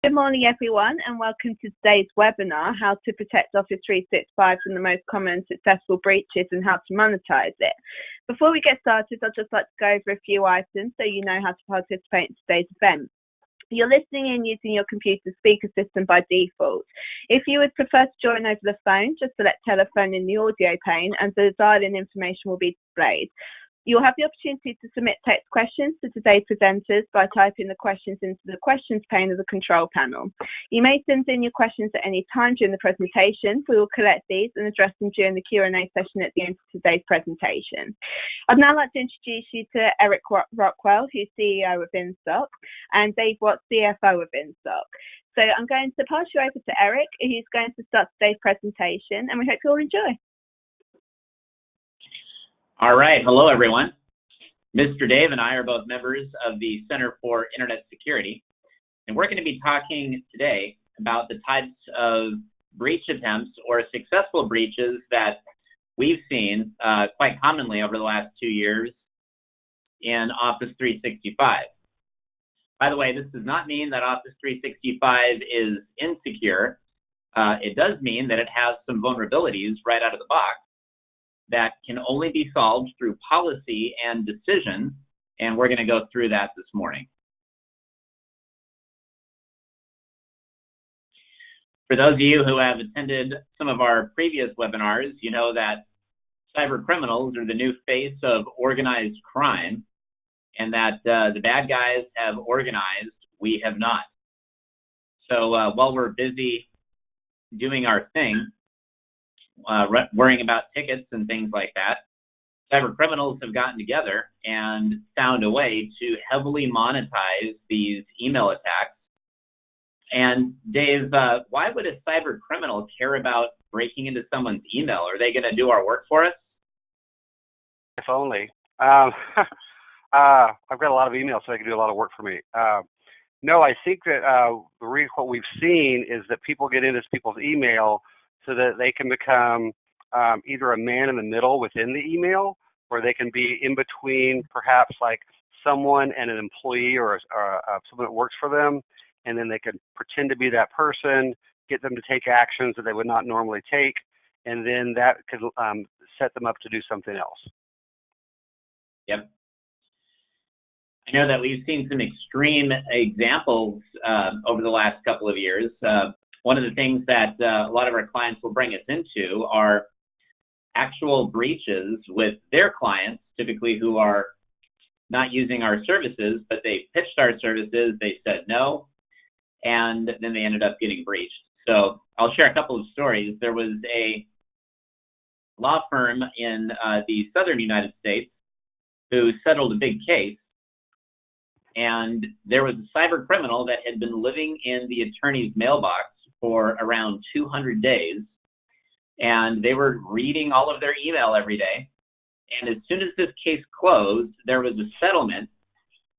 Good morning, everyone, and welcome to today's webinar, How to Protect Office 365 from the Most Common Successful Breaches and How to Monetize It. Before we get started, I'd just like to go over a few items so you know how to participate in today's event. You're listening in using your computer speaker system by default. If you would prefer to join over the phone, just select telephone in the audio pane and the dial-in information will be displayed. You'll have the opportunity to submit text questions to today's presenters by typing the questions into the questions pane of the control panel. You may send in your questions at any time during the presentation. We will collect these and address them during the Q&A session at the end of today's presentation. I'd now like to introduce you to Eric Rockwell, who's CEO of InStock, and Dave Watts, CFO of InStock. So I'm going to pass you over to Eric, who's going to start today's presentation, and we hope you all enjoy. All right, hello everyone. Mr. Dave and I are both members of the Center for Internet Security, and we're going to be talking today about the types of breach attempts or successful breaches that we've seen quite commonly over the last 2 years in Office 365. By the way, this does not mean that Office 365 is insecure. It does mean that it has some vulnerabilities right out of the box that can only be solved through policy and decision, and we're going to go through that this morning. For those of you who have attended some of our previous webinars, you know that cyber criminals are the new face of organized crime, and that the bad guys have organized, we have not. So while we're busy doing our thing, worrying about tickets and things like that, cyber criminals have gotten together and found a way to heavily monetize these email attacks. And Dave, why would a cyber criminal care about breaking into someone's email? Are they going to do our work for us? If only. I've got a lot of emails, so they can do a lot of work for me. No, I think that what we've seen is that people get into people's email so that they can become either a man in the middle within the email, or they can be in between, perhaps like someone and an employee or someone that works for them, and then they can pretend to be that person, get them to take actions that they would not normally take, and then that could set them up to do something else. Yep. I know that we've seen some extreme examples over the last couple of years. One of the things that a lot of our clients will bring us into are actual breaches with their clients, typically who are not using our services, but they pitched our services, they said no, and then they ended up getting breached. So I'll share a couple of stories. There was a law firm in the southern United States who settled a big case, and there was a cyber criminal that had been living in the attorney's mailbox for around 200 days, and they were reading all of their email every day. And as soon as this case closed, there was a settlement,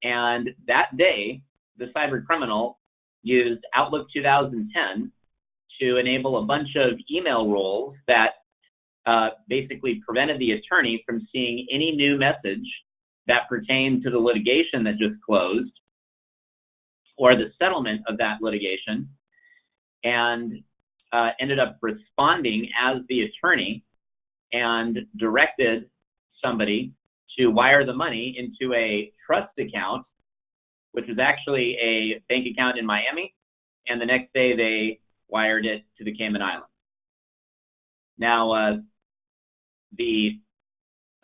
and that day, the cyber criminal used Outlook 2010 to enable a bunch of email rules that basically prevented the attorney from seeing any new message that pertained to the litigation that just closed or the settlement of that litigation, and ended up responding as the attorney and directed somebody to wire the money into a trust account, which was actually a bank account in Miami, and the next day they wired it to the Cayman Islands. Now, the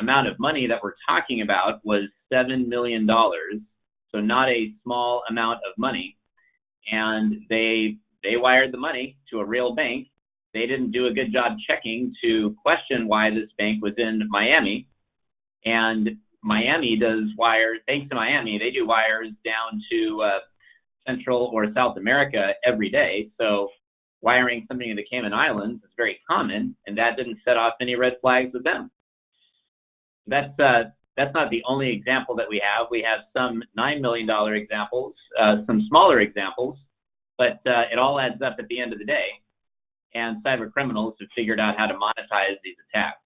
amount of money that we're talking about was $7 million, so not a small amount of money, and they wired the money to a real bank. They didn't do a good job checking to question why this bank was in Miami. And Miami does wires, thanks to Miami, they do wires down to Central or South America every day. So wiring something in the Cayman Islands is very common, and that didn't set off any red flags with them. That's not the only example that we have. We have some $9 million examples, some smaller examples, but it all adds up at the end of the day, and cyber criminals have figured out how to monetize these attacks.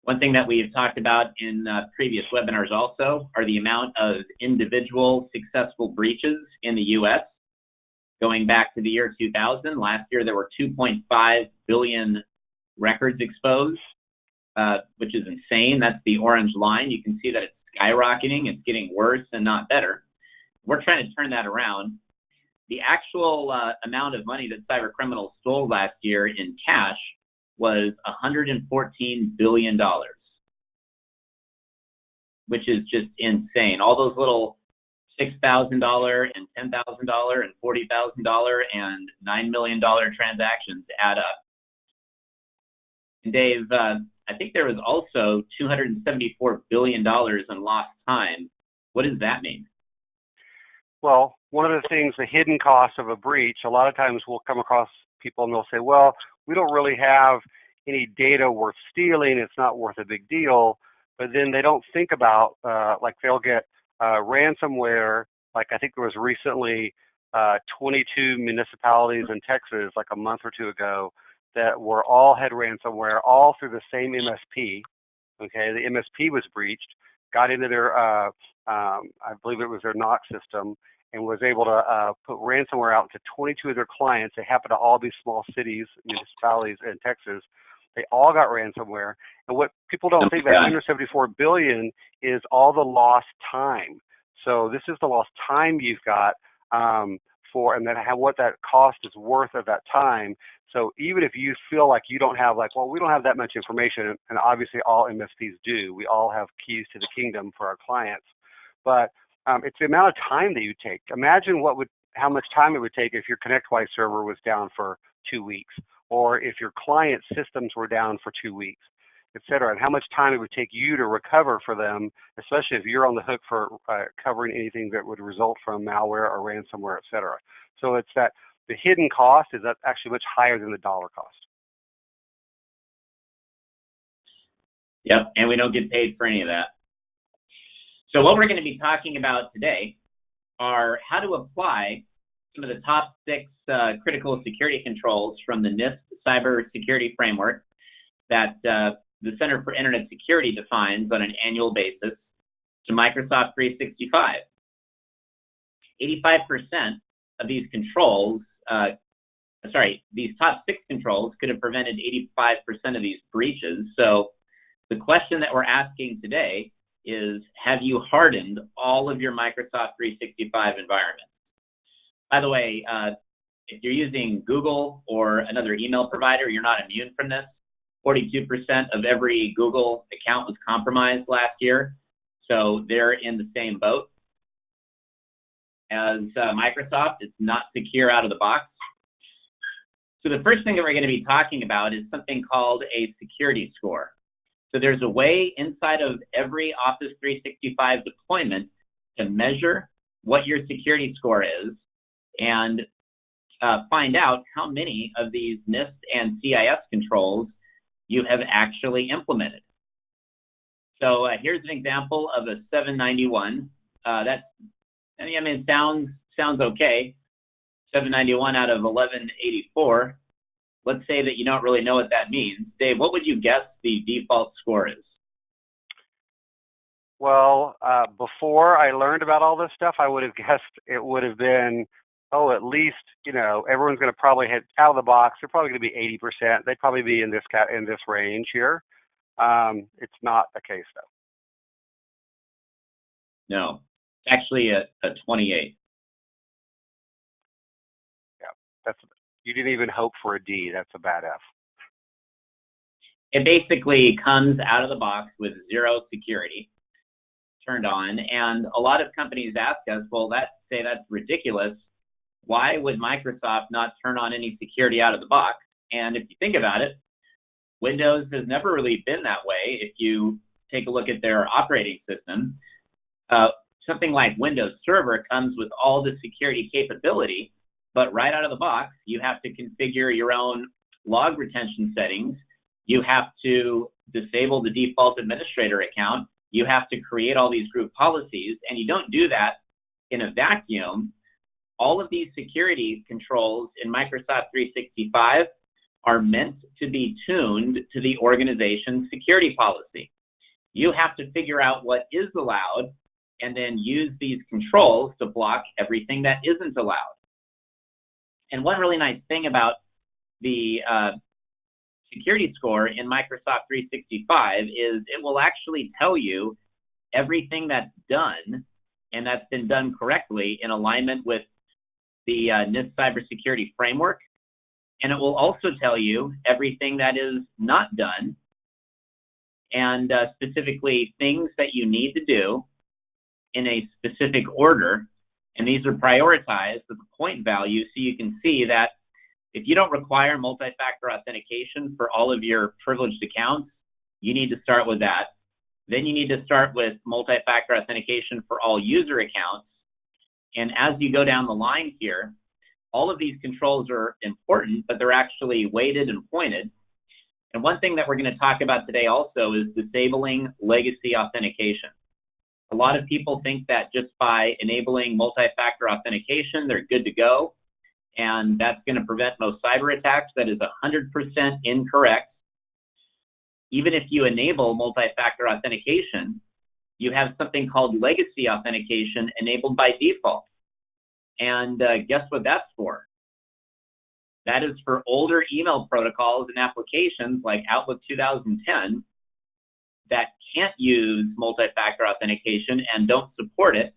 One thing that we've talked about in previous webinars also are the amount of individual successful breaches in the U.S. Going back to the year 2000. Last year, there were 2.5 billion records exposed, which is insane. That's the orange line. You can see that it's skyrocketing. It's getting worse and not better. We're trying to turn that around. The actual amount of money that cyber criminals stole last year in cash was $114 billion, which is just insane. All those little $6,000 and $10,000 and $40,000 and $9 million transactions add up. And Dave, I think there was also $274 billion in lost time. What does that mean? Well, one of the things, the hidden cost of a breach, a lot of times we'll come across people and they'll say, well, we don't really have any data worth stealing. It's not worth a big deal. But then they don't think about, like they'll get ransomware. Like I think there was recently 22 municipalities in Texas, like a month or two ago, that were all had ransomware, all through the same MSP. Okay, the MSP was breached, got into their, I believe it was their NOC system, and was able to put ransomware out to 22 of their clients. They happen to all be small cities, municipalities in Texas. They all got ransomware. And what people don't think, that 174 billion is all the lost time. So this is the lost time you've got for, and then what that cost is worth of that time. So even if you feel like you don't have, like, well, we don't have that much information, and obviously all MSPs do. We all have keys to the kingdom for our clients. But it's the amount of time that you take. Imagine how much time it would take if your ConnectWise server was down for 2 weeks, or if your client systems were down for 2 weeks, et cetera, and how much time it would take you to recover for them, especially if you're on the hook for covering anything that would result from malware or ransomware, et cetera. So it's that the hidden cost is actually much higher than the dollar cost. Yep, and we don't get paid for any of that. So what we're going to be talking about today are how to apply some of the top 6 critical security controls from the NIST cybersecurity framework that the Center for Internet Security defines on an annual basis to Microsoft 365. 85% of these controls, these top 6 controls could have prevented 85% of these breaches. So the question that we're asking today is, have you hardened all of your Microsoft 365 environments? By the way, if you're using Google or another email provider, you're not immune from this. 42% of every Google account was compromised last year, so they're in the same boat as Microsoft. It's not secure out of the box. So the first thing that we're going to be talking about is something called a security score. So there's a way inside of every Office 365 deployment to measure what your security score is and find out how many of these NIST and CIS controls you have actually implemented. So here's an example of a 791. It sounds okay. 791 out of 1184. Let's say that you don't really know what that means. Dave, what would you guess the default score is? Well, before I learned about all this stuff, I would have guessed it would have been, at least, everyone's going to probably hit out of the box. They're probably going to be 80%. They'd probably be in this range here. It's not the case, though. No, it's actually a 28. Yeah, you didn't even hope for a D. That's a bad F. It basically comes out of the box with zero security turned on, and a lot of companies ask us, well, that's ridiculous. Why would Microsoft not turn on any security out of the box? And if you think about it, Windows has never really been that way. If you take a look at their operating system, something like Windows Server comes with all the security capability, but right out of the box, you have to configure your own log retention settings. You have to disable the default administrator account. You have to create all these group policies, and you don't do that in a vacuum. All of these security controls in Microsoft 365 are meant to be tuned to the organization's security policy. You have to figure out what is allowed and then use these controls to block everything that isn't allowed. And one really nice thing about the security score in Microsoft 365 is it will actually tell you everything that's done and that's been done correctly in alignment with the NIST cybersecurity framework. And it will also tell you everything that is not done and specifically things that you need to do in a specific order. And these are prioritized with a point value, so you can see that if you don't require multi-factor authentication for all of your privileged accounts, you need to start with that. Then you need to start with multi-factor authentication for all user accounts. And as you go down the line here, all of these controls are important, but they're actually weighted and pointed. And one thing that we're going to talk about today also is disabling legacy authentication. A lot of people think that just by enabling multi-factor authentication, they're good to go, and that's going to prevent most cyber attacks. That is 100% incorrect. Even if you enable multi-factor authentication, you have something called legacy authentication enabled by default. And guess what that's for? That is for older email protocols and applications like Outlook 2010 that can't use multi-factor authentication and don't support it.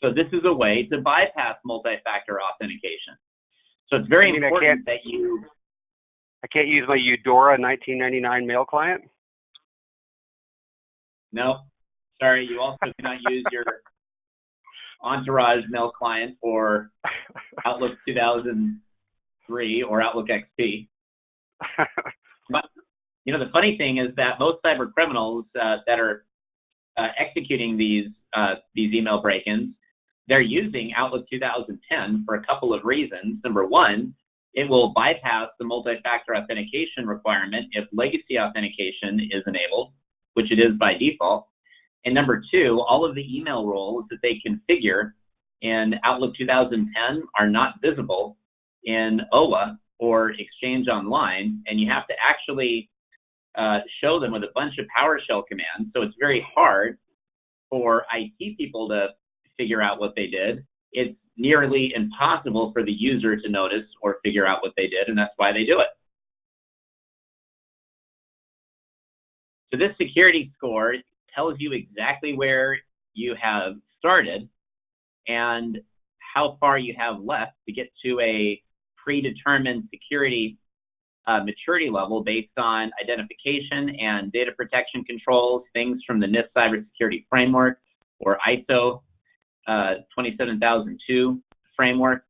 So this is a way to bypass multi-factor authentication. So it's very important that you... I can't use my Eudora 1999 mail client? No, sorry. You also cannot use your Entourage mail client or Outlook 2003 or Outlook XP. But, you know, the funny thing is that most cyber criminals that are executing these email break-ins, they're using Outlook 2010 for a couple of reasons. Number one, it will bypass the multi-factor authentication requirement if legacy authentication is enabled, which it is by default. And number two, all of the email roles that they configure in Outlook 2010 are not visible in OWA or Exchange Online, and you have to actually show them with a bunch of PowerShell commands. So it's very hard for IT people to figure out what they did. It's nearly impossible for the user to notice or figure out what they did, and that's why they do it. So this security score tells you exactly where you have started and how far you have left to get to a predetermined security maturity level based on identification and data protection controls, things from the NIST cybersecurity framework or ISO 27002 framework.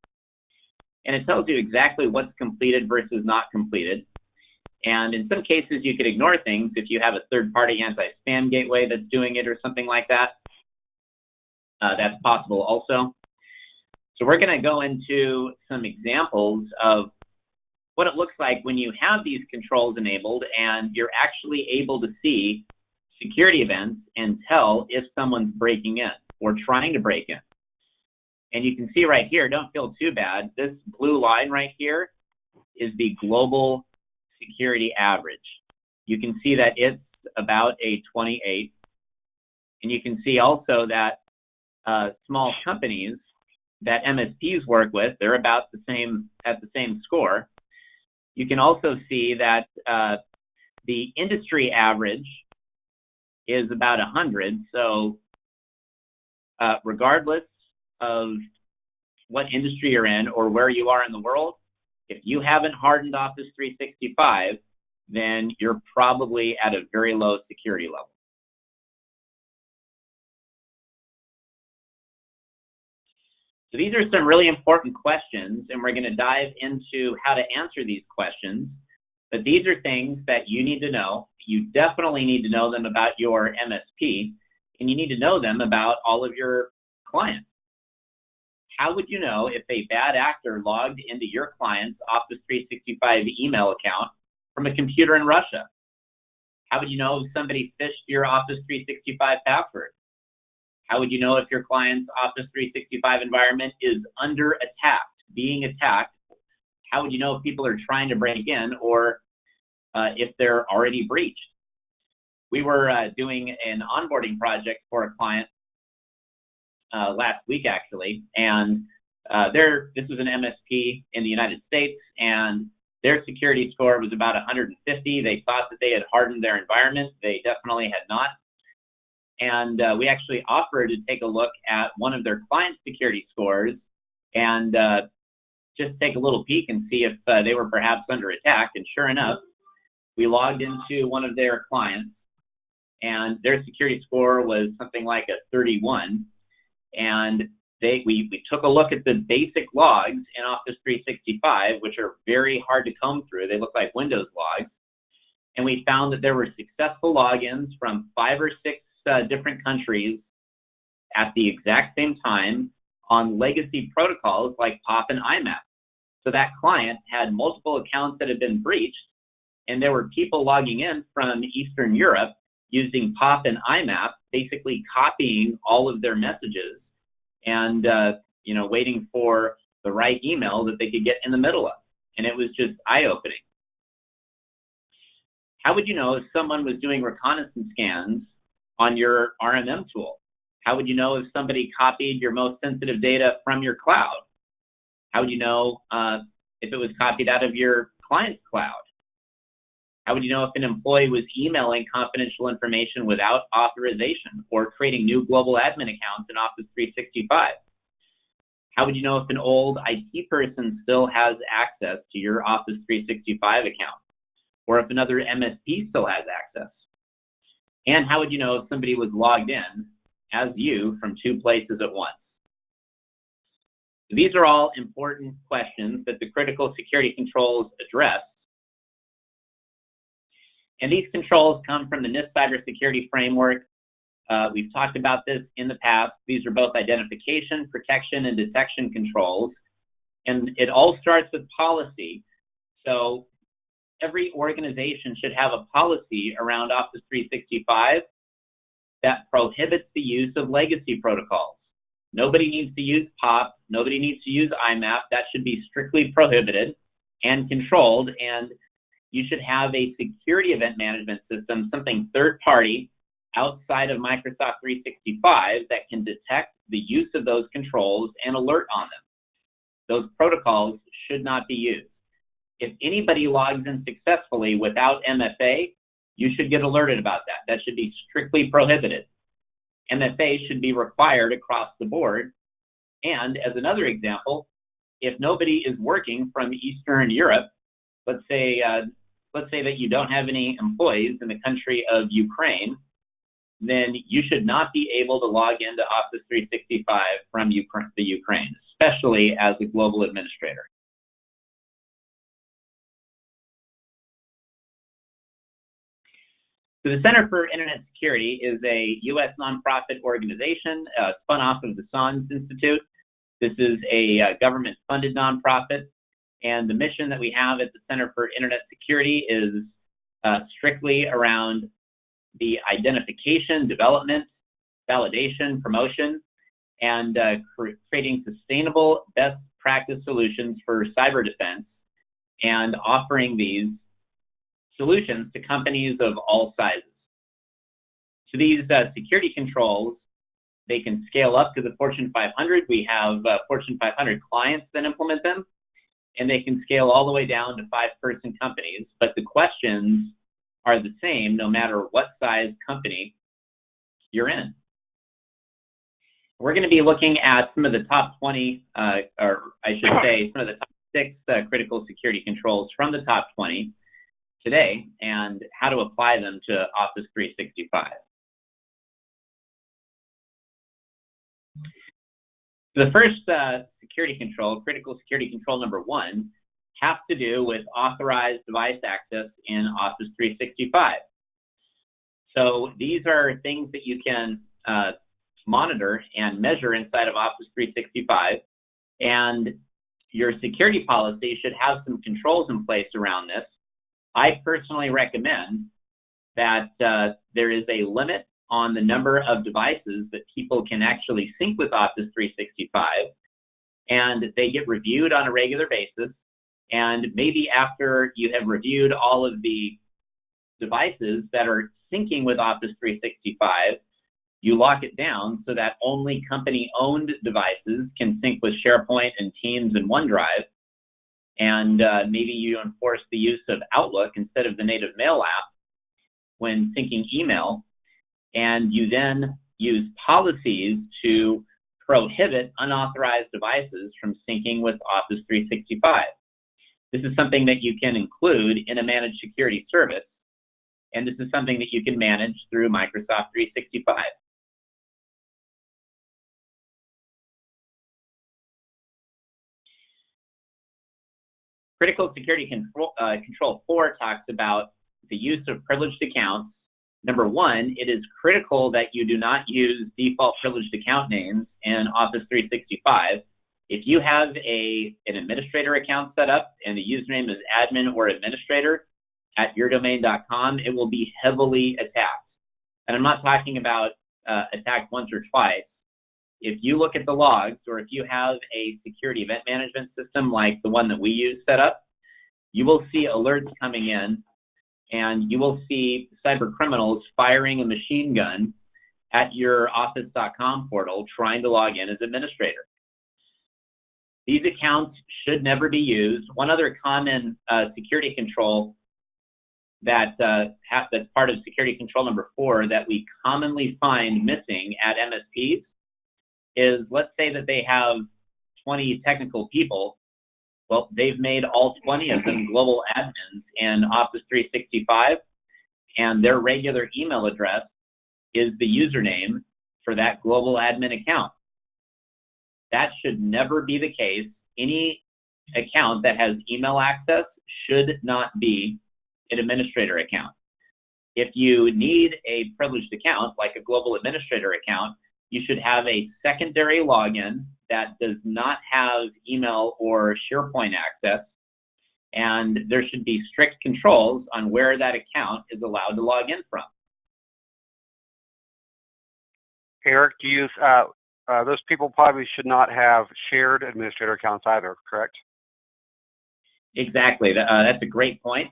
And it tells you exactly what's completed versus not completed. And in some cases, you could ignore things if you have a third-party anti-spam gateway that's doing it or something like that. That's possible also. So we're going to go into some examples of what it looks like when you have these controls enabled and you're actually able to see security events and tell if someone's breaking in or trying to break in. And you can see right here, don't feel too bad. This blue line right here is the global security average. You can see that it's about a 28. And you can see also that small companies that MSPs work with, they're about the same, at the same score. You can also see that the industry average is about 100. So regardless of what industry you're in or where you are in the world, if you haven't hardened Office 365, then you're probably at a very low security level. So these are some really important questions, and we're going to dive into how to answer these questions. But these are things that you need to know. You definitely need to know them about your MSP, and you need to know them about all of your clients. How would you know if a bad actor logged into your client's Office 365 email account from a computer in Russia? How would you know if somebody phished your Office 365 password? How would you know if your client's Office 365 environment is under attack, being attacked? How would you know if people are trying to break in or if they're already breached. We were doing an onboarding project for a client last week, actually, and this was an MSP in the United States, and their security score was about 150. They thought that they had hardened their environment. They definitely had not. And we actually offered to take a look at one of their client security scores and just take a little peek and see if they were perhaps under attack. And sure enough, we logged into one of their clients, and their security score was something like a 31. And we took a look at the basic logs in Office 365, which are very hard to comb through. They look like Windows logs. And we found that there were successful logins from 5 or 6 different countries at the exact same time on legacy protocols like POP and IMAP. So that client had multiple accounts that had been breached, and there were people logging in from Eastern Europe using POP and IMAP, basically copying all of their messages and waiting for the right email that they could get in the middle of. And it was just eye-opening. How would you know if someone was doing reconnaissance scans on your RMM tool? How would you know if somebody copied your most sensitive data from your cloud? How would you know if it was copied out of your client's cloud? How would you know if an employee was emailing confidential information without authorization or creating new global admin accounts in Office 365? How would you know if an old IT person still has access to your Office 365 account, or if another MSP still has access? And how would you know if somebody was logged in as you from 2 places at once? These are all important questions that the critical security controls address. And these controls come from the NIST cybersecurity framework. We've talked about this in the past. These are both identification, protection, and detection controls. And it all starts with policy. So every organization should have a policy around Office 365 that prohibits the use of legacy protocols. Nobody needs to use POP. Nobody needs to use IMAP. That should be strictly prohibited and controlled. And you should have a security event management system, something third-party outside of Microsoft 365 that can detect the use of those controls and alert on them. Those protocols should not be used. If anybody logs in successfully without MFA, you should get alerted about that. That should be strictly prohibited. MFA should be required across the board. And as another example, if nobody is working from Eastern Europe, let's say that you don't have any employees in the country of Ukraine, then you should not be able to log into Office 365 from the Ukraine, especially as a global administrator. So the Center for Internet Security is a U.S. nonprofit organization spun off of the SANS Institute. This is a government-funded nonprofit, and the mission that we have at the Center for Internet Security is strictly around the identification, development, validation, promotion, and creating sustainable best practice solutions for cyber defense and offering these solutions to companies of all sizes. So these security controls, they can scale up to the Fortune 500. We have Fortune 500 clients that implement them, and they can scale all the way down to 5-person companies. But the questions are the same no matter what size company you're in. We're going to be looking at some of the top 20, or I should say some of the top 6 critical security controls from the top 20 today and how to apply them to Office 365. The first security control, critical security control number 1, has to do with authorized device access in Office 365. So these are things that you can monitor and measure inside of Office 365, and your security policy should have some controls in place around this. I personally recommend that there is a limit on the number of devices that people can actually sync with Office 365, and they get reviewed on a regular basis. And maybe after you have reviewed all of the devices that are syncing with Office 365, you lock it down so that only company-owned devices can sync with SharePoint and Teams and OneDrive. And maybe you enforce the use of Outlook instead of the native mail app when syncing email. And you then use policies to prohibit unauthorized devices from syncing with Office 365. This is something that you can include in a managed security service, and this is something that you can manage through Microsoft 365. Critical Security Control 4 talks about the use of privileged accounts. Number one, it is critical that you do not use default privileged account names in Office 365. If you have an administrator account set up and the username is admin or administrator at yourdomain.com, it will be heavily attacked. And I'm not talking about attacked once or twice. If you look at the logs, or if you have a security event management system like the one that we use set up, you will see alerts coming in, and you will see cyber criminals firing a machine gun at your office.com portal trying to log in as administrator. These accounts should never be used. One other common security control that's part of security control number 4 that we commonly find missing at MSPs is, let's say that they have 20 technical people. Well, they've made all 20 of them global admins in Office 365, and their regular email address is the username for that global admin account. That should never be the case. Any account that has email access should not be an administrator account. If you need a privileged account, like a global administrator account, you should have a secondary login that does not have email or SharePoint access, and there should be strict controls on where that account is allowed to log in from. Eric, do you those people probably should not have shared administrator accounts either, correct? Exactly. That's a great point.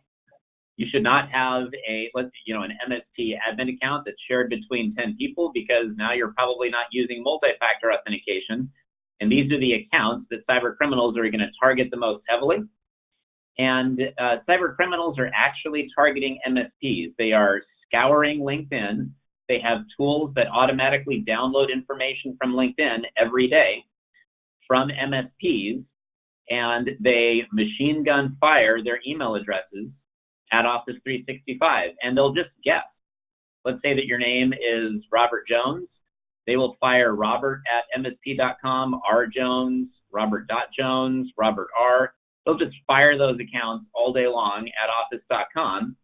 You should not have an MSP admin account that's shared between 10 people, because now you're probably not using multi-factor authentication. And these are the accounts that cyber criminals are going to target the most heavily. And cyber criminals are actually targeting MSPs. They are scouring LinkedIn. They have tools that automatically download information from LinkedIn every day from MSPs, and they machine gun fire their email addresses at Office 365, and they'll just guess. Let's say that your name is Robert Jones. They will fire robert@msp.com, rjones, robert.jones, robert r. They'll just fire those accounts all day long at office.com,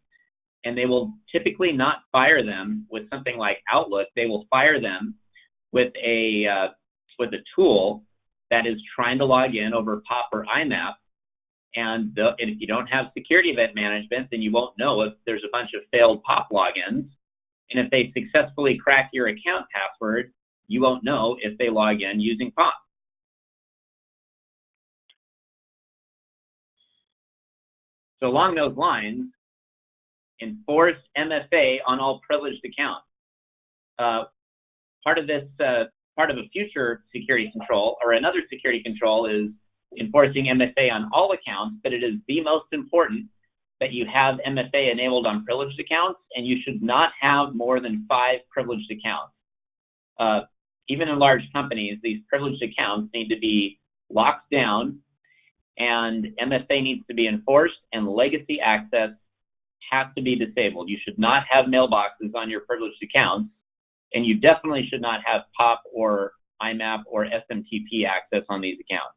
and they will typically not fire them with something like Outlook. They will fire them with a tool that is trying to log in over POP or IMAP. And if you don't have security event management, then you won't know if there's a bunch of failed POP logins. And if they successfully crack your account password, you won't know if they log in using POP. So along those lines, enforce MFA on all privileged accounts. Part of a future security control, or another security control, is enforcing MFA on all accounts, but it is the most important that you have MFA enabled on privileged accounts, and you should not have more than 5 privileged accounts. Even in large companies, these privileged accounts need to be locked down, and MFA needs to be enforced, and legacy access has to be disabled. You should not have mailboxes on your privileged accounts, and you definitely should not have POP or IMAP or SMTP access on these accounts.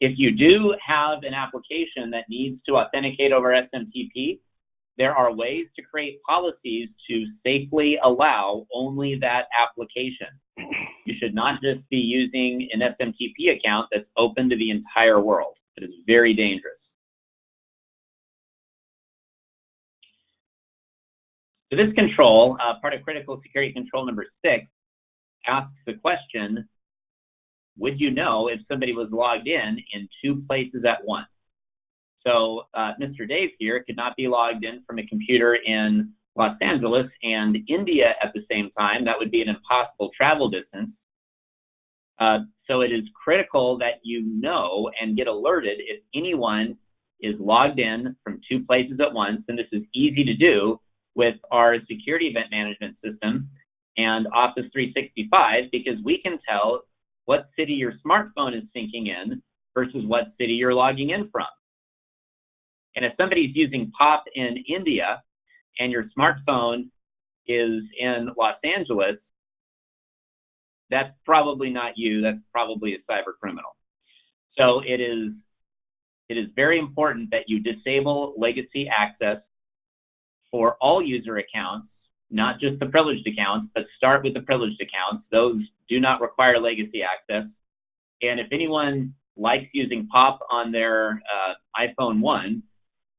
If you do have an application that needs to authenticate over SMTP, there are ways to create policies to safely allow only that application. You should not just be using an SMTP account that's open to the entire world. It is very dangerous. So this control, part of critical security control number 6, asks the question, would you know if somebody was logged in 2 places at once? So Mr. Dave here could not be logged in from a computer in Los Angeles and India at the same time. That would be an impossible travel distance. So it is critical that you know and get alerted if anyone is logged in from two places at once, and this is easy to do with our security event management system and Office 365, because we can tell what city your smartphone is syncing in versus what city you're logging in from. And if somebody's using POP in India and your smartphone is in Los Angeles, that's probably not you. That's probably a cyber criminal. So it is very important that you disable legacy access for all user accounts, not just the privileged accounts, but start with the privileged accounts. Those do not require legacy access. And if anyone likes using POP on their iPhone 1,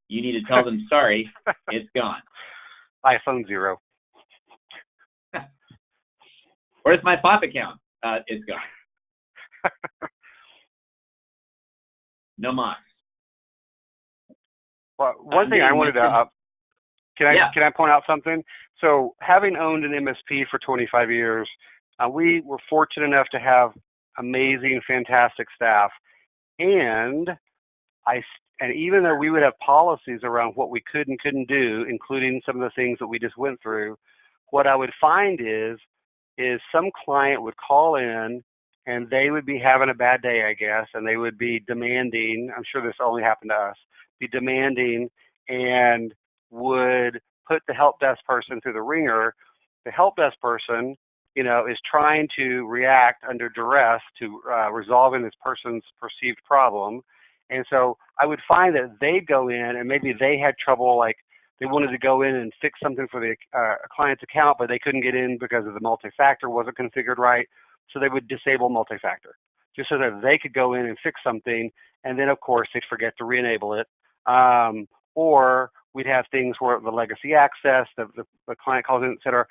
you need to tell them, sorry, it's gone. iPhone 0. Where's my POP account? It's gone. No mas. Well, one thing I wanted to can I point out something? So having owned an MSP for 25 years, we were fortunate enough to have amazing, fantastic staff, and even though we would have policies around what we could and couldn't do, including some of the things that we just went through, what I would find is some client would call in and they would be having a bad day, I guess, and they would be demanding, I'm sure this only happened to us, be demanding and would put the help desk person through the ringer. The help desk person, is trying to react under duress to resolving this person's perceived problem. And so I would find that they'd go in and maybe they had trouble, like they wanted to go in and fix something for the client's account, but they couldn't get in because of the multi-factor wasn't configured right. So they would disable multi-factor just so that they could go in and fix something. And then, of course, they'd forget to re-enable it. Or we'd have things where the legacy access, the client calls in, et cetera.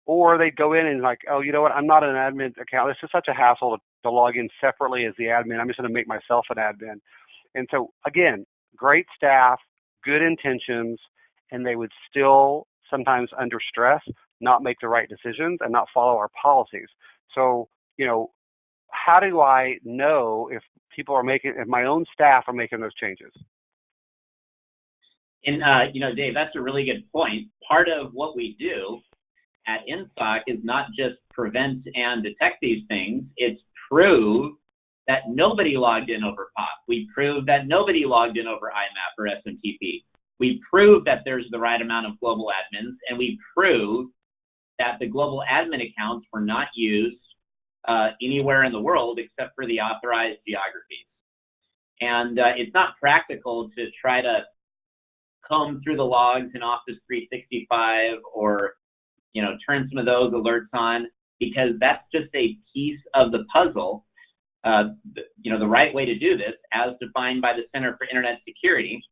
Or they'd go in and like, oh, you know what, I'm not an admin account. This is such a hassle to log in separately as the admin. I'm just going to make myself an admin. And so, again, great staff, good intentions, and they would still sometimes under stress not make the right decisions and not follow our policies. So, how do I know if if my own staff are making those changes? And, Dave, that's a really good point. Part of what we do at InStock is not just prevent and detect these things, it's prove that nobody logged in over POP. We prove that nobody logged in over IMAP or SMTP. We prove that there's the right amount of global admins, and we prove that the global admin accounts were not used anywhere in the world except for the authorized geographies. And it's not practical to try to comb through the logs in Office 365 or, turn some of those alerts on, because that's just a piece of the puzzle. The right way to do this, as defined by the Center for Internet Security,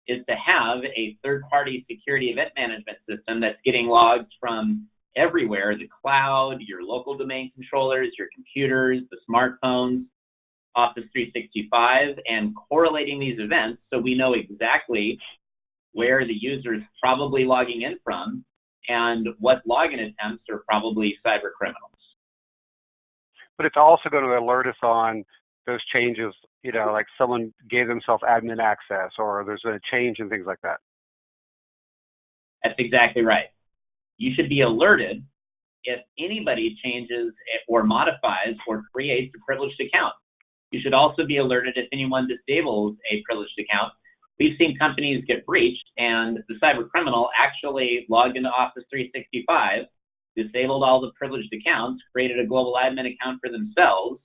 is to have a third-party security event management system that's getting logs from everywhere, the cloud, your local domain controllers, your computers, the smartphones, Office 365, and correlating these events so we know exactly where the user is probably logging in from and what login attempts are probably cyber criminals. But it's also going to alert us on those changes, like someone gave themselves admin access or there's a change and things like that. That's exactly right. You should be alerted if anybody changes or modifies or creates a privileged account. You should also be alerted if anyone disables a privileged account. We've seen companies get breached and the cyber criminal actually logged into Office 365, disabled all the privileged accounts, created a global admin account for themselves,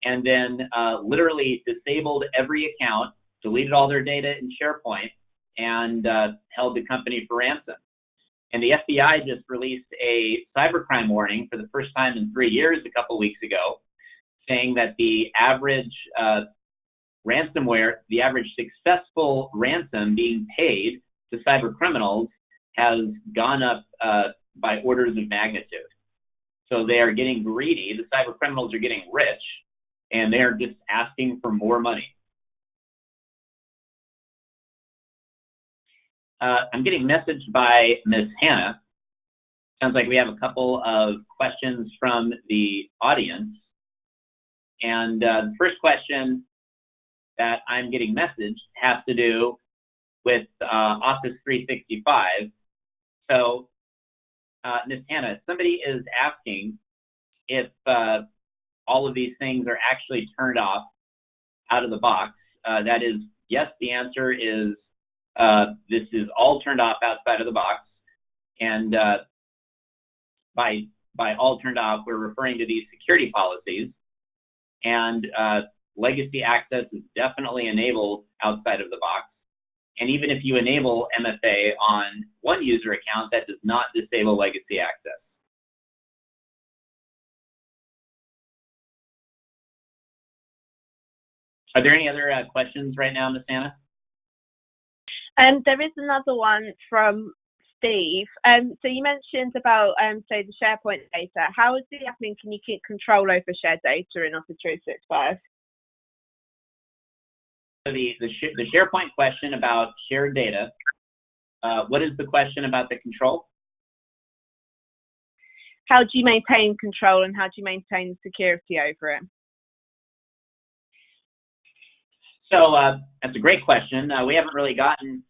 and then literally disabled every account, deleted all their data in SharePoint, and held the company for ransom. And the FBI just released a cybercrime warning for the first time in 3 years a couple weeks ago, saying that the average ransomware, the average successful ransom being paid to cyber criminals has gone up by orders of magnitude. So they are getting greedy. The cyber criminals are getting rich, and they're just asking for more money. I'm getting messaged by Miss Hannah. Sounds like we have a couple of questions from the audience. And the first question that I'm getting messaged has to do with Office 365. So, Ms. Hannah, somebody is asking if all of these things are actually turned off out of the box. That is, yes, the answer is this is all turned off outside of the box. And by all turned off, we're referring to these security policies. And legacy access is definitely enabled outside of the box. And even if you enable MFA on one user account, that does not disable legacy access. Are there any other questions right now, Ms. Anna? There is another one from Steve. So you mentioned about, say, the SharePoint data. How as the admin can you keep control over shared data in Office 365? So the SharePoint question about shared data, what is the question about the control? How do you maintain control and how do you maintain security over it? So that's a great question. We haven't really gotten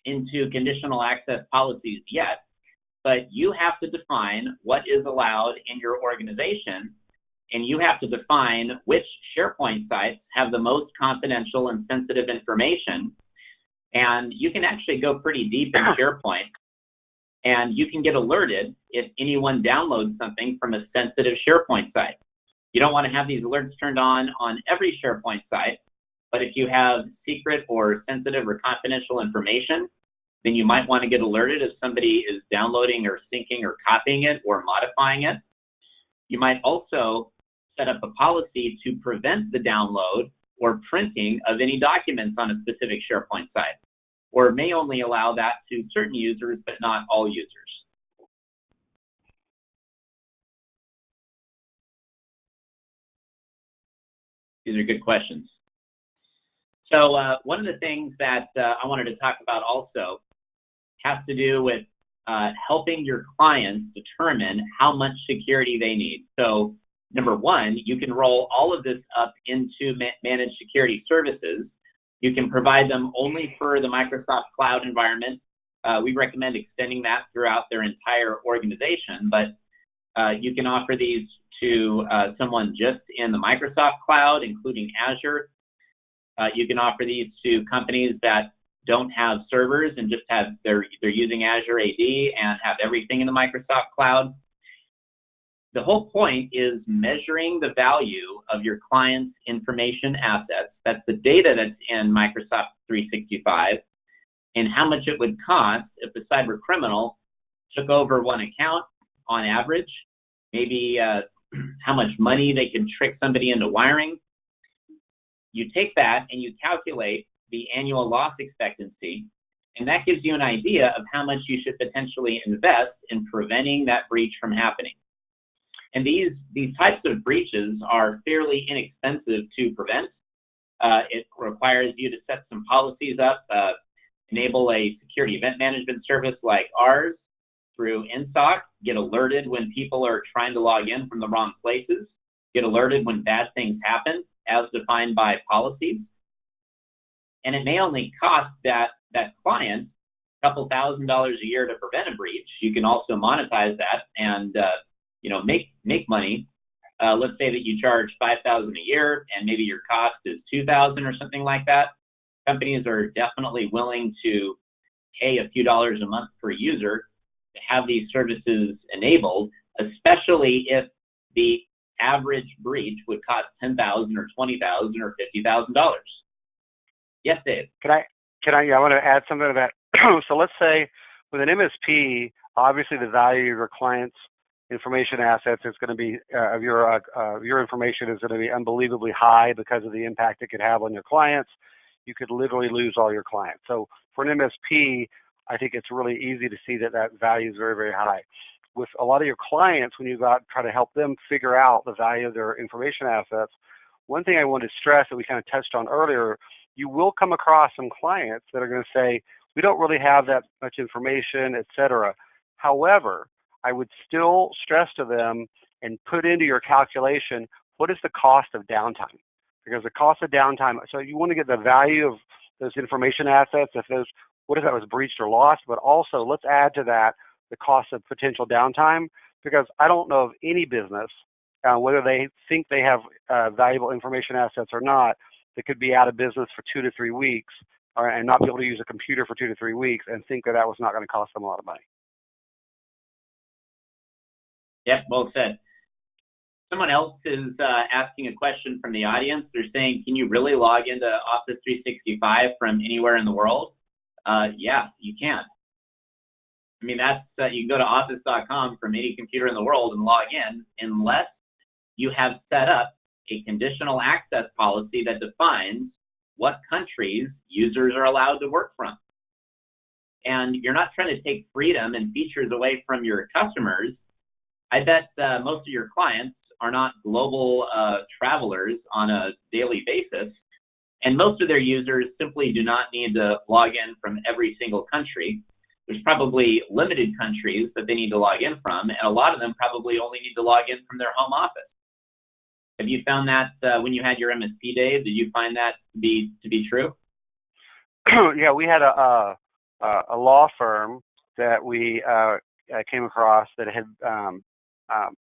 into conditional access policies yet, but you have to define what is allowed in your organization, and you have to define which SharePoint sites have the most confidential and sensitive information. And you can actually go pretty deep in SharePoint, and you can get alerted if anyone downloads something from a sensitive SharePoint site. You don't want to have these alerts turned on every SharePoint site, but if you have secret or sensitive or confidential information, then you might want to get alerted if somebody is downloading or syncing or copying it or modifying it. You might also set up a policy to prevent the download or printing of any documents on a specific SharePoint site, or may only allow that to certain users, but not all users. These are good questions. So one of the things that I wanted to talk about also has to do with helping your clients determine how much security they need. So number one, you can roll all of this up into managed security services. You can provide them only for the Microsoft Cloud environment. We recommend extending that throughout their entire organization, but you can offer these to someone just in the Microsoft Cloud, including Azure. You can offer these to companies that don't have servers and just have they're using Azure AD and have everything in the Microsoft Cloud. The whole point is measuring the value of your client's information assets. That's the data that's in Microsoft 365, and how much it would cost if a cyber criminal took over one account on average, maybe how much money they could trick somebody into wiring. You take that and you calculate the annual loss expectancy, and that gives you an idea of how much you should potentially invest in preventing that breach from happening. And these types of breaches are fairly inexpensive to prevent. It requires you to set some policies up, enable a security event management service like ours through InSOC, get alerted when people are trying to log in from the wrong places, get alerted when bad things happen as defined by policies. And it may only cost that client a couple $1,000s a year to prevent a breach. You can also monetize that and make money. Let's say that you charge $5,000 a year and maybe your cost is $2,000 or something like that. Companies are definitely willing to pay a few dollars a month per user to have these services enabled, especially if the average breach would cost $10,000 or $20,000 or $50,000. Yes, Dave. I want to add something to that. So let's say with an MSP, obviously the value of your client's information assets is going to be of your information is going to be unbelievably high because of the impact it could have on your clients. You could literally lose all your clients. So for an MSP, I think it's really easy to see that value is very, very high. With a lot of your clients, when you try to help them figure out the value of their information assets, one thing I want to stress that we kind of touched on earlier, you will come across some clients that are going to say, we don't really have that much information, etc. However, I would still stress to them and put into your calculation, what is the cost of downtime? Because the cost of downtime, so you want to get the value of those information assets, if those, what if that was breached or lost, but also let's add to that the cost of potential downtime, because I don't know of any business, whether they think they have valuable information assets or not, that could be out of business for 2 to 3 weeks and not be able to use a computer for 2 to 3 weeks and think that that was not going to cost them a lot of money. Yep, well said. Someone else is asking a question from the audience. They're saying, can you really log into Office 365 from anywhere in the world? Yeah, you can. I mean, that's you can go to office.com from any computer in the world and log in, unless you have set up a conditional access policy that defines what countries users are allowed to work from. And you're not trying to take freedom and features away from your customers. I bet most of your clients are not global travelers on a daily basis, and most of their users simply do not need to log in from every single country. There's probably limited countries that they need to log in from, and a lot of them probably only need to log in from their home office. Have you found that when you had your MSP days? Did you find that to be true? Yeah, we had a law firm that we came across that had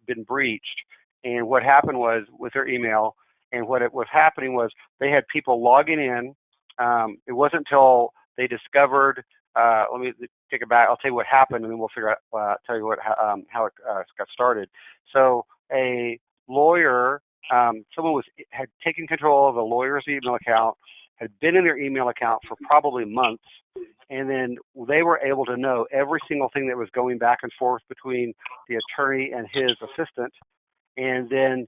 been breached, and what happened was with their email, and what was happening was they had people logging in. It wasn't until they discovered. Let me take it back. I'll tell you what happened, and then we'll figure out. Tell you what how it got started. So a lawyer, someone had taken control of a lawyer's email account, had been in their email account for probably months, and then they were able to know every single thing that was going back and forth between the attorney and his assistant. And then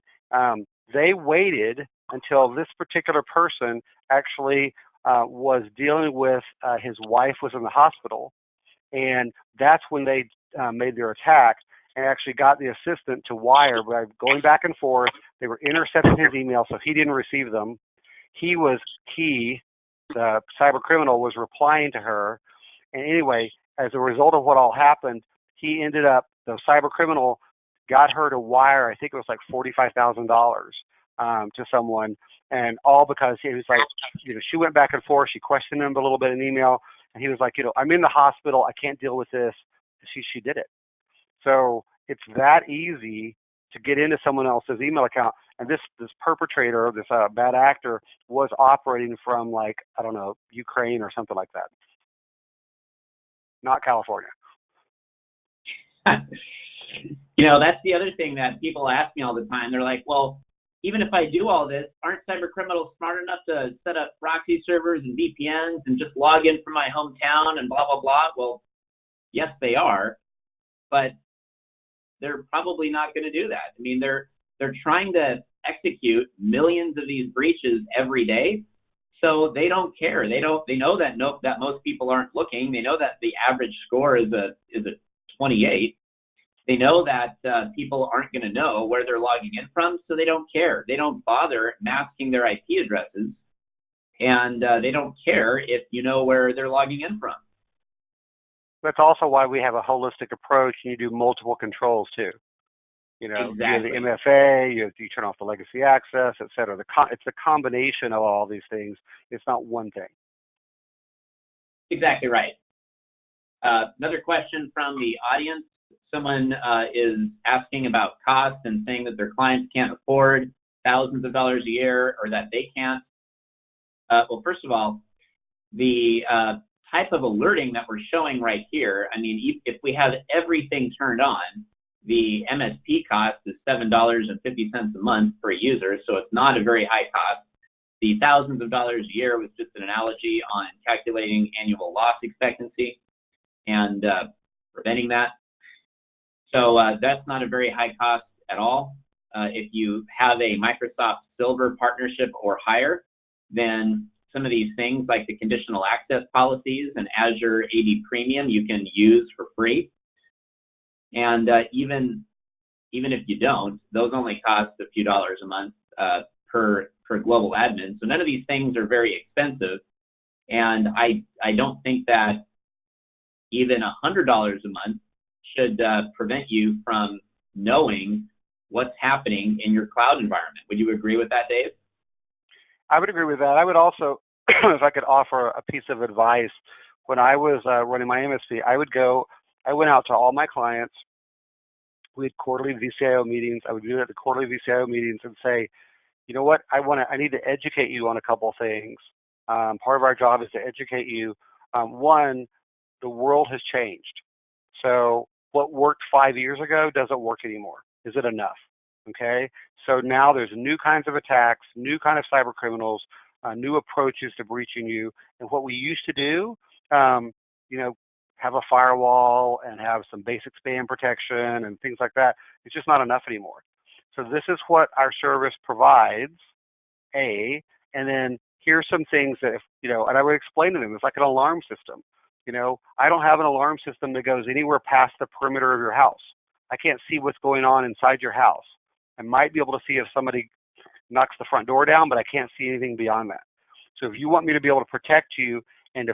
they waited until this particular person actually was dealing with his wife was in the hospital, and that's when they made their attack and actually got the assistant to wire by going back and forth. They were intercepting his email, so he didn't receive them. The cyber criminal was replying to her, and anyway, as a result of what all happened, he ended up, the cyber criminal got her to wire, I think it was like $45,000 to someone, and all because he was like, she went back and forth, she questioned him a little bit in email, and he was like, I'm in the hospital, I can't deal with this. She did it. So it's that easy to get into someone else's email account. And this perpetrator, this bad actor, was operating from, like, I don't know, Ukraine or something like that. Not California. That's the other thing that people ask me all the time. They're like, well, even if I do all this, aren't cyber criminals smart enough to set up proxy servers and VPNs and just log in from my hometown and blah, blah, blah? Well, yes, they are, but they're probably not going to do that. I mean, they're trying to execute millions of these breaches every day, so they don't care. They know that most people aren't looking. They know that the average score is a 28. They know that people aren't going to know where they're logging in from, so they don't care. They don't bother masking their IP addresses, and they don't care if you know where they're logging in from. That's also why we have a holistic approach, and you do multiple controls too. Exactly. You have the MFA, you turn off the legacy access, et cetera. It's a combination of all these things. It's not one thing. Exactly right. Another question from the audience. Someone is asking about costs and saying that their clients can't afford thousands of dollars a year, or that they can't. Well, first of all, the type of alerting that we're showing right here, I mean, if we have everything turned on, the MSP cost is $7.50 a month per user, so it's not a very high cost. The thousands of dollars a year was just an analogy on calculating annual loss expectancy and preventing that. So that's not a very high cost at all. If you have a Microsoft Silver partnership or higher, then some of these things like the conditional access policies and Azure AD Premium you can use for free. And even if you don't, those only cost a few dollars a month per global admin. So none of these things are very expensive. And I don't think that even $100 a month should prevent you from knowing what's happening in your cloud environment. Would you agree with that, Dave? I would agree with that. I would also, if I could offer a piece of advice, when I was running my MSP, I went out to all my clients. We had quarterly VCIO meetings. I would do it at the quarterly VCIO meetings and say, you know what, I need to educate you on a couple of things. Part of our job is to educate you. One, the world has changed. So what worked 5 years ago doesn't work anymore. Is it enough? Okay. So now there's new kinds of attacks, new kind of cyber criminals, new approaches to breaching you. And what we used to do, have a firewall and have some basic spam protection and things like that, it's just not enough anymore. So this is what our service provides, and then here's some things that, and I would explain to them, it's like an alarm system. I don't have an alarm system that goes anywhere past the perimeter of your house. I can't see what's going on inside your house. I might be able to see if somebody knocks the front door down, but I can't see anything beyond that. So if you want me to be able to protect you and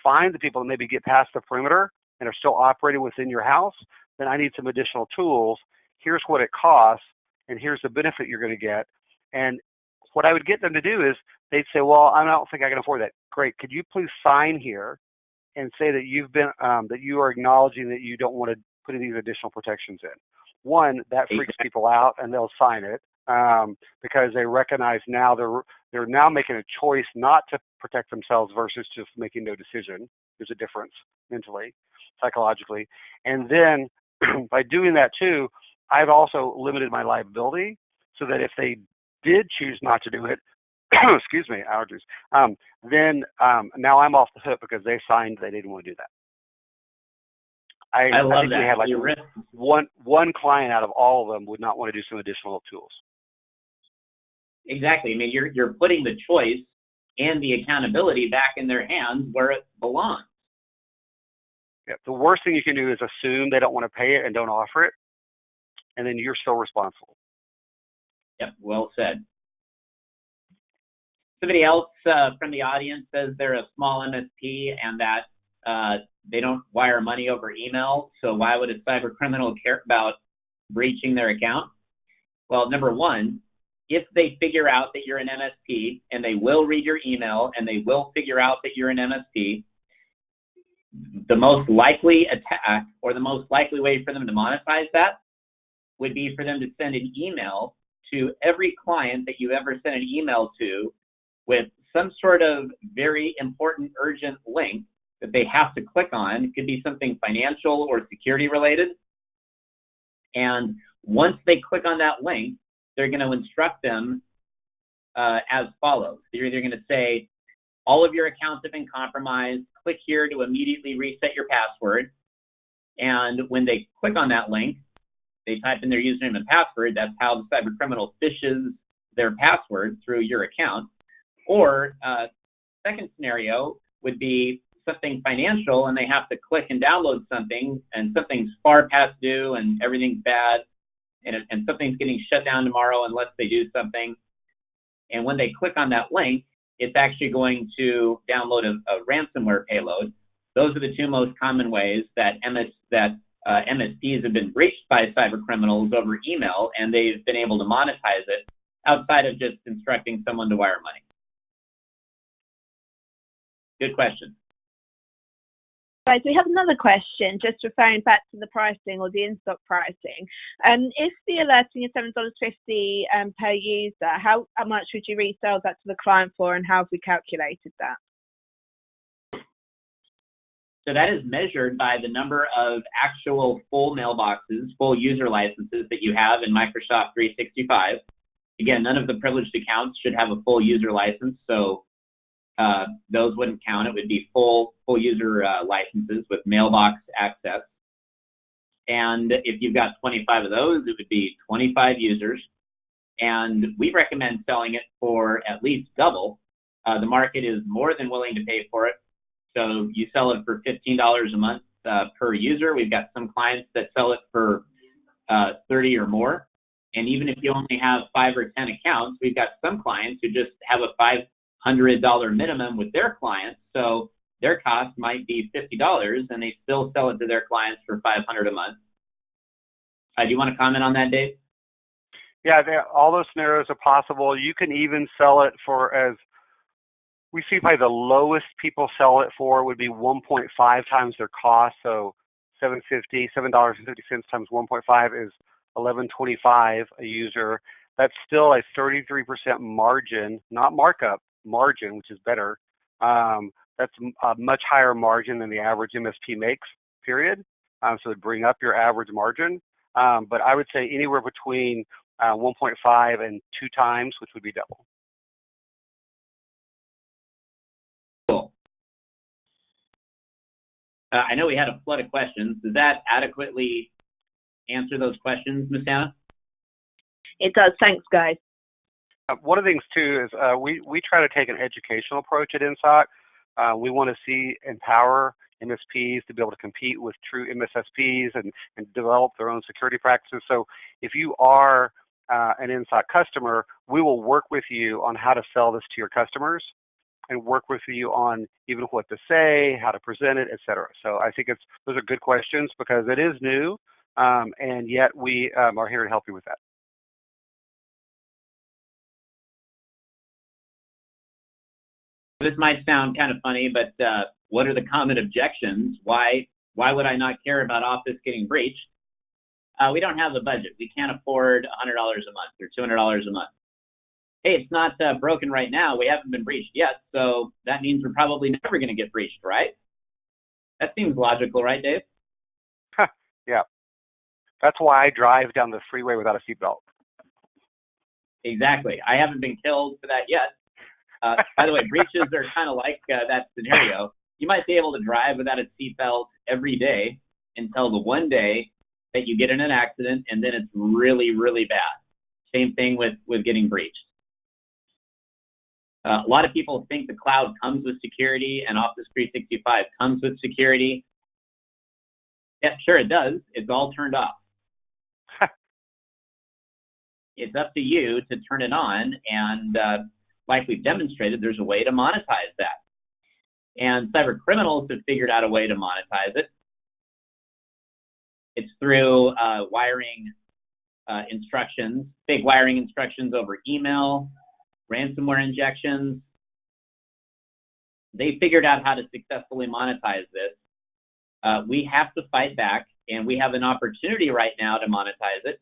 find the people that maybe get past the perimeter and are still operating within your house, then I need some additional tools. Here's what it costs, and here's the benefit you're going to get. And what I would get them to do is they'd say, well, I don't think I can afford that. Great. Could you please sign here and say that that you are acknowledging that you don't want to put these additional protections in? One, that freaks people out, and they'll sign it because they recognize now they're now making a choice not to protect themselves versus just making no decision. There's a difference mentally, psychologically. And then by doing that too, I've also limited my liability so that if they did choose not to do it, excuse me, allergies, then now I'm off the hook because they signed they didn't want to do that. I love think that. We had like one client out of all of them would not want to do some additional tools. Exactly. I mean, you're putting the choice and the accountability back in their hands where it belongs. Yeah. The worst thing you can do is assume they don't want to pay it and don't offer it, and then you're still responsible. Yep. Well said. Somebody else from the audience says they're a small MSP and that they don't wire money over email. So why would a cyber criminal care about breaching their account? Well, number one, if they figure out that you're an MSP, and they will read your email and they will figure out that you're an MSP, the most likely attack or the most likely way for them to monetize that would be for them to send an email to every client that you ever sent an email to with some sort of very important, urgent link that they have to click on. It could be something financial or security related. And once they click on that link, they're going to instruct them as follows. They're either going to say, all of your accounts have been compromised. Click here to immediately reset your password. And when they click on that link, they type in their username and password. That's how the cyber criminal phishes their password through your account. Or second scenario would be something financial, and they have to click and download something, and something's far past due, and everything's bad, and something's getting shut down tomorrow unless they do something. And when they click on that link, it's actually going to download a ransomware payload. Those are the two most common ways that MSPs have been breached by cyber criminals over email, and they've been able to monetize it outside of just instructing someone to wire money. Good question. Right, so we have another question, just referring back to the pricing or the in-stock pricing. If the alerting is $7.50 per user, how much would you resell that to the client for, and how have we calculated that? So that is measured by the number of actual full mailboxes, full user licenses that you have in Microsoft 365. Again, none of the privileged accounts should have a full user license, so those wouldn't count. It would be full user licenses with mailbox access. And if you've got 25 of those, it would be 25 users. And we recommend selling it for at least double. The market is more than willing to pay for it. So you sell it for $15 a month per user. We've got some clients that sell it for 30 or more. And even if you only have 5 or 10 accounts, we've got some clients who just have a $100 minimum with their clients. So their cost might be $50 and they still sell it to their clients for $500 a month. Do you want to comment on that, Dave? Yeah, all those scenarios are possible. You can even sell it for, as we see, probably the lowest people sell it for would be 1.5 times their cost. So $7.50 times 1.5 is $11.25 a user. That's still a 33% margin, not markup, margin, which is better. That's a much higher margin than the average MSP makes, period. So it'd bring up your average margin. But I would say anywhere between 1.5 and 2 times, which would be double. Cool. I know we had a flood of questions. Does that adequately answer those questions, Ms. Anna? It does. Thanks, guys. One of the things, too, is we try to take an educational approach at InSOC. We want to empower MSPs to be able to compete with true MSSPs and develop their own security practices. So if you are an InSOC customer, we will work with you on how to sell this to your customers and work with you on even what to say, how to present it, et cetera. So I think those are good questions because it is new, and yet we are here to help you with that. This might sound kind of funny, but what are the common objections? Why would I not care about Office getting breached? We don't have the budget. We can't afford $100 a month or $200 a month. Hey, it's not broken right now. We haven't been breached yet, so that means we're probably never going to get breached, right? That seems logical, right, Dave? Yeah. That's why I drive down the freeway without a seatbelt. Exactly. I haven't been killed for that yet. By the way, breaches are kind of like that scenario. You might be able to drive without a seatbelt every day until the one day that you get in an accident, and then it's really, really bad. Same thing with getting breached. A lot of people think the cloud comes with security and Office 365 comes with security. Yeah, sure it does. It's all turned off. It's up to you to turn it on, and like we've demonstrated, there's a way to monetize that. And cyber criminals have figured out a way to monetize it. It's through wiring instructions, fake wiring instructions over email, ransomware injections. They figured out how to successfully monetize this. We have to fight back, and we have an opportunity right now to monetize it.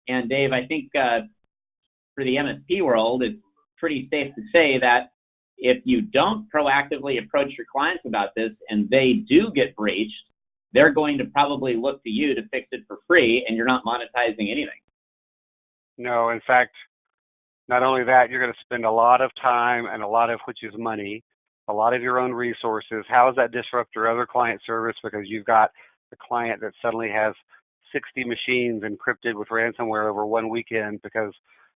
And Dave, I think for the MSP world, it's pretty safe to say that if you don't proactively approach your clients about this and they do get breached, they're going to probably look to you to fix it for free, and you're not monetizing anything. No, in fact, not only that, you're going to spend a lot of time and a lot of, which is money, a lot of your own resources. How does that disrupt your other client service? Because you've got a client that suddenly has 60 machines encrypted with ransomware over one weekend because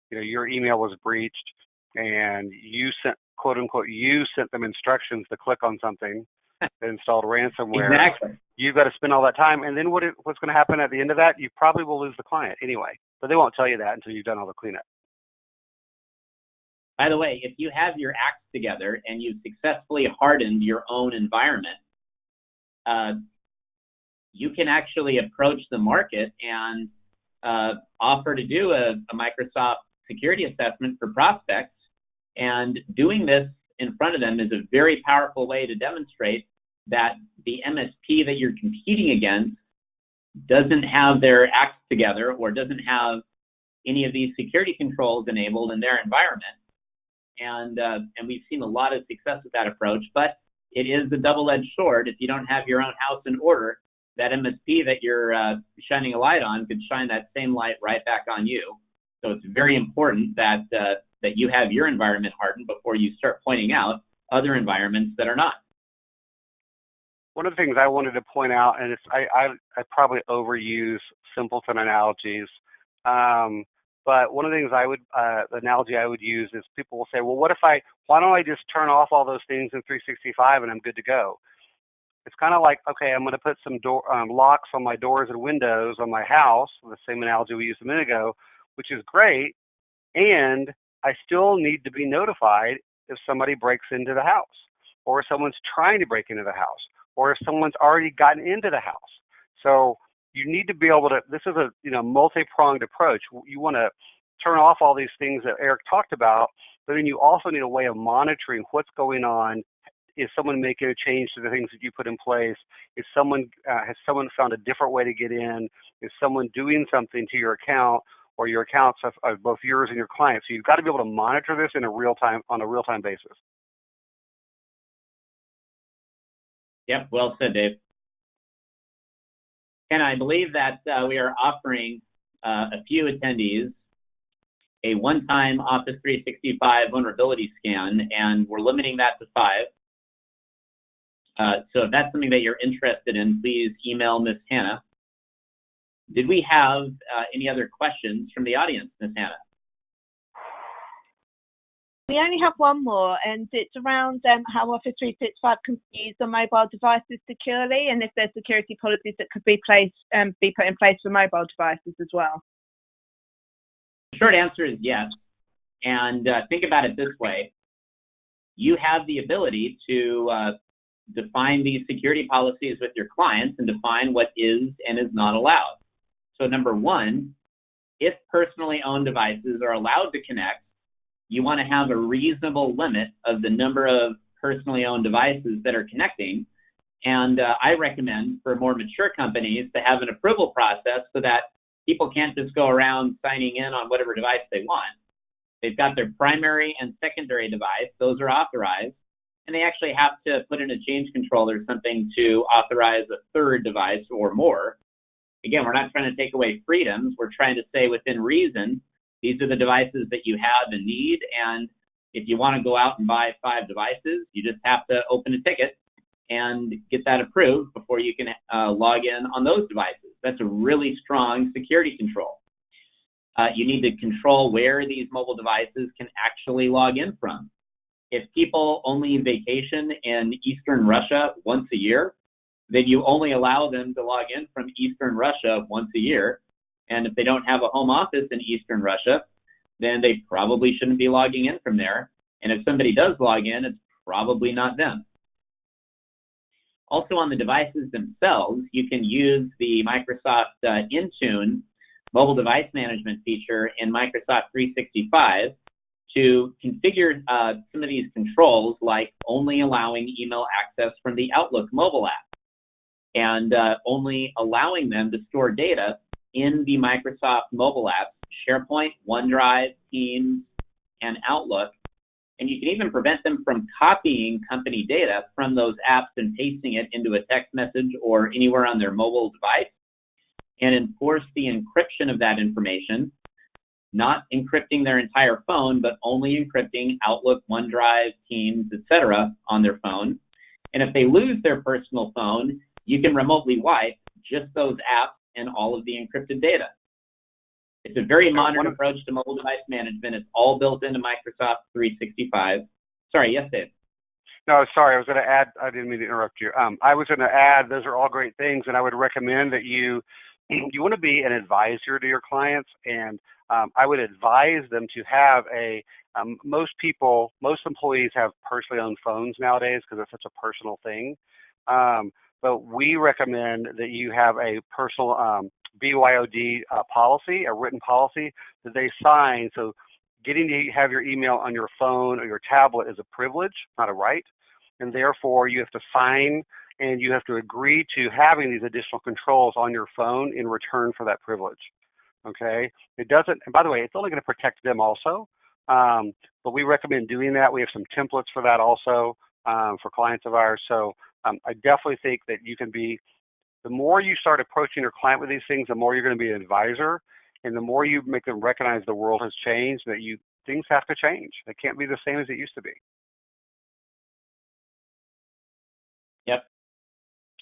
your email was breached and you sent, quote unquote, you sent them instructions to click on something that installed ransomware. Exactly. You've got to spend all that time, and then what's going to happen at the end of that? You probably will lose the client anyway, but they won't tell you that until you've done all the cleanup. By the way, if you have your acts together and you've successfully hardened your own environment, you can actually approach the market and offer to do a Microsoft security assessment for prospects. And doing this in front of them is a very powerful way to demonstrate that the MSP that you're competing against doesn't have their acts together or doesn't have any of these security controls enabled in their environment. And we've seen a lot of success with that approach, but it is a double-edged sword. If you don't have your own house in order, that MSP that you're shining a light on could shine that same light right back on you. So it's very important that that you have your environment hardened before you start pointing out other environments that are not. One of the things I wanted to point out, and I probably overuse simpleton analogies, but one of the things the analogy I would use is people will say, well, why don't I just turn off all those things in 365 and I'm good to go? It's kind of like, okay, I'm going to put some locks on my doors and windows on my house, the same analogy we used a minute ago, which is great, and I still need to be notified if somebody breaks into the house, or if someone's trying to break into the house, or if someone's already gotten into the house. So you need to be able to, this is a multi-pronged approach. You want to turn off all these things that Eric talked about, but then you also need a way of monitoring what's going on. Is someone making a change to the things that you put in place? Is someone has someone found a different way to get in? Is someone doing something to your account or your accounts of both yours and your clients? So you've got to be able to monitor this in a on a real-time basis. Yep, well said, Dave. And I believe that we are offering a few attendees a one-time Office 365 vulnerability scan, and we're limiting that to 5. So if that's something that you're interested in, please email Ms. Hannah. Did we have any other questions from the audience, Ms. Hannah? We only have one more, and it's around how Office 365 can be used on mobile devices securely, and if there's security policies that could be put in place for mobile devices as well. The short answer is yes. And think about it this way. You have the ability to define these security policies with your clients and define what is and is not allowed. So number one, if personally owned devices are allowed to connect, you want to have a reasonable limit of the number of personally owned devices that are connecting. And I recommend for more mature companies to have an approval process so that people can't just go around signing in on whatever device they want. They've got their primary and secondary device. Those are authorized. And they actually have to put in a change control or something to authorize a third device or more. Again, we're not trying to take away freedoms. We're trying to say within reason, these are the devices that you have and need. And if you want to go out and buy 5 devices, you just have to open a ticket and get that approved before you can log in on those devices. That's a really strong security control. You need to control where these mobile devices can actually log in from. If people only vacation in Eastern Russia once a year, then you only allow them to log in from Eastern Russia once a year. And if they don't have a home office in Eastern Russia, then they probably shouldn't be logging in from there. And if somebody does log in, it's probably not them. Also on the devices themselves, you can use the Microsoft Intune mobile device management feature in Microsoft 365 to configure some of these controls, like only allowing email access from the Outlook mobile app and only allowing them to store data in the Microsoft mobile apps, SharePoint, OneDrive, Teams, and Outlook. And you can even prevent them from copying company data from those apps and pasting it into a text message or anywhere on their mobile device, and enforce the encryption of that information, not encrypting their entire phone, but only encrypting Outlook, OneDrive, Teams, etc. on their phone. And if they lose their personal phone, you can remotely wipe just those apps and all of the encrypted data. It's a very modern approach to mobile device management. It's all built into Microsoft 365. Sorry, yes, Dave? No, sorry, I was going to add, I didn't mean to interrupt you. I was going to add, those are all great things, and I would recommend that you want to be an advisor to your clients, and I would advise them to have most employees have personally owned phones nowadays because it's such a personal thing. But we recommend that you have a personal BYOD policy, a written policy that they sign. So getting to have your email on your phone or your tablet is a privilege, not a right. And therefore you have to sign and you have to agree to having these additional controls on your phone in return for that privilege. Okay? It doesn't, and by the way, it's only going to protect them also. But we recommend doing that. We have some templates for that also for clients of ours. So I definitely think that you can be, the more you start approaching your client with these things, the more you're going to be an advisor, and the more you make them recognize the world has changed, that things have to change. They can't be the same as it used to be. Yep,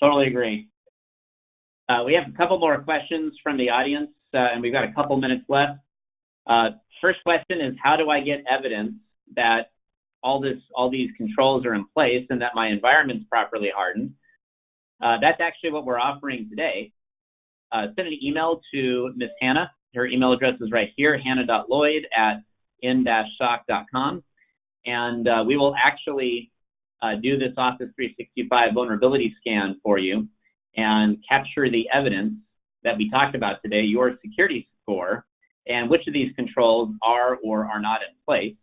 totally agree. We have a couple more questions from the audience, and we've got a couple minutes left. First question is, how do I get evidence that all these controls are in place and that my environment's properly hardened? That's actually what we're offering today. Send an email to Ms. Hannah. Her email address is right here, hannah.lloyd@n-soc.com. and we will actually do this Office 365 vulnerability scan for you and capture the evidence that we talked about today, your security score, and which of these controls are or are not in place.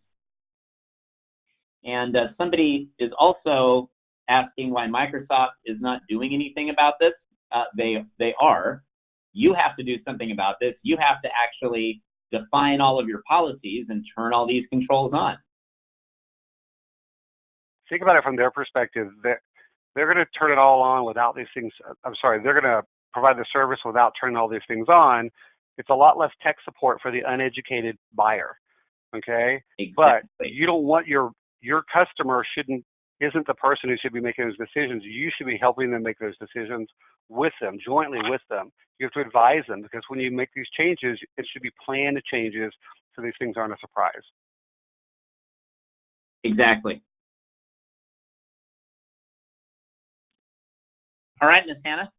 And somebody is also asking why Microsoft is not doing anything about this. They are. You have to do something about this. You have to actually define all of your policies and turn all these controls on. Think about it from their perspective. They're going to turn it all on without these things. They're going to provide the service without turning all these things on. It's a lot less tech support for the uneducated buyer. Okay, exactly. But you don't want your customer isn't the person who should be making those decisions. You should be helping them make those decisions with them, jointly with them. You have to advise them, because when you make these changes, it should be planned changes so these things aren't a surprise. Exactly. All right, Ms. Hannah.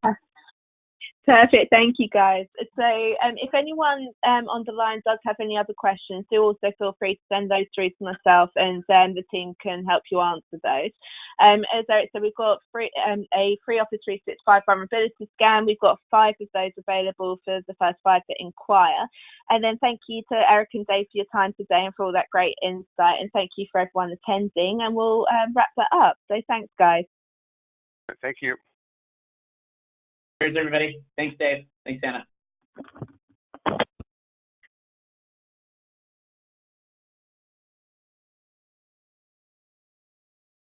Perfect. Thank you, guys. So if anyone on the line does have any other questions, do also feel free to send those through to myself, and the team can help you answer those. As Eric said, we've got a free Office 365 vulnerability scan. We've got 5 of those available for the first 5 that inquire. And then thank you to Eric and Dave for your time today and for all that great insight. And thank you for everyone attending. And we'll wrap that up. So thanks, guys. Thank you. Cheers, everybody. Thanks, Dave. Thanks, Anna.